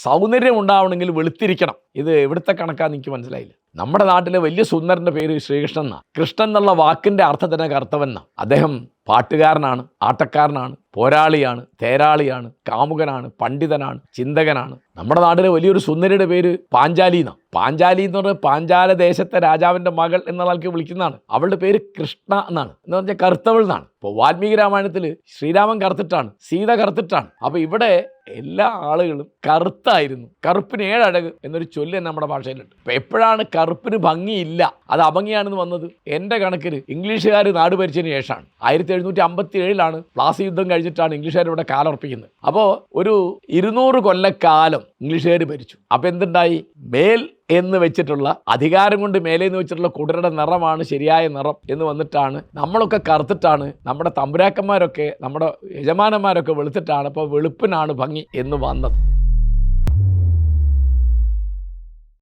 സൗന്ദര്യം ഉണ്ടാവണമെങ്കിൽ വെളുത്തിരിക്കണം. ഇത് എവിടുത്തെ കണക്കാന്ന് എനിക്ക് മനസ്സിലായില്ല. നമ്മുടെ നാട്ടിലെ വലിയ സുന്ദരൻ്റെ പേര് ശ്രീകൃഷ്ണൻ എന്നാണ്. കൃഷ്ണൻ എന്നുള്ള വാക്കിൻ്റെ അർത്ഥം തന്നെ കറുത്തവൻ എന്നാണ്. അദ്ദേഹം പാട്ടുകാരനാണ്, ആട്ടക്കാരനാണ്, പോരാളിയാണ്, തേരാളിയാണ്, കാമുകനാണ്, പണ്ഡിതനാണ്, ചിന്തകനാണ്. നമ്മുടെ നാട്ടിലെ വലിയൊരു സുന്ദരിയുടെ പേര് പാഞ്ചാലി എന്നാണ്. പാഞ്ചാലി എന്ന് പറഞ്ഞാൽ പാഞ്ചാല ദേശത്തെ രാജാവിൻ്റെ മകൾ എന്നുള്ള ആൾക്ക് വിളിക്കുന്നതാണ്. അവളുടെ പേര് കൃഷ്ണ എന്നാണ്, എന്ന് പറഞ്ഞാൽ കറുത്തവൾ എന്നാണ്. ഇപ്പോൾ വാൽമീകി രാമായണത്തിൽ ശ്രീരാമൻ കറുത്തിട്ടാണ്, സീത കറുത്തിട്ടാണ്. അപ്പോൾ ഇവിടെ എല്ലാ ആളുകളും കറുത്തായിരുന്നു. കറുപ്പിന് 7 അഴക് എന്നൊരു ചൊല്ല് തന്നെ നമ്മുടെ ഭാഷയിലുണ്ട്. അപ്പോൾ എപ്പോഴാണ് കറുപ്പിന് ഭംഗിയില്ല, അത് അഭംഗിയാണെന്ന് വന്നത്? എൻ്റെ കണക്കിന് ഇംഗ്ലീഷുകാർ നാട് ഭരിച്ചതിന് ശേഷമാണ്. 1757 പ്ലാസി യുദ്ധം കഴിഞ്ഞിട്ടാണ് ഇംഗ്ലീഷുകാർ ഇവിടെ കാലുറപ്പിക്കുന്നത്. അപ്പോൾ ഒരു 200 കൊല്ലക്കാലം ഇംഗ്ലീഷുകാർ ഭരിച്ചു. അപ്പോൾ എന്തുണ്ടായി? മേൽ എന്ന് വെച്ചിട്ടുള്ള അധികാരം കൊണ്ട് മേലേന്ന് വെച്ചിട്ടുള്ള കുതിരയുടെ നിറമാണ് ശരിയായ നിറം എന്ന് വന്നിട്ടാണ് നമ്മളൊക്കെ കറുത്തിട്ടാണ്, നമ്മുടെ തമ്പുരാക്കന്മാരൊക്കെ, നമ്മുടെ യജമാനന്മാരൊക്കെ വെളുത്തിട്ടാണ്. അപ്പോൾ വെളുപ്പിനാണ് ഭംഗി എന്ന് വന്നത്.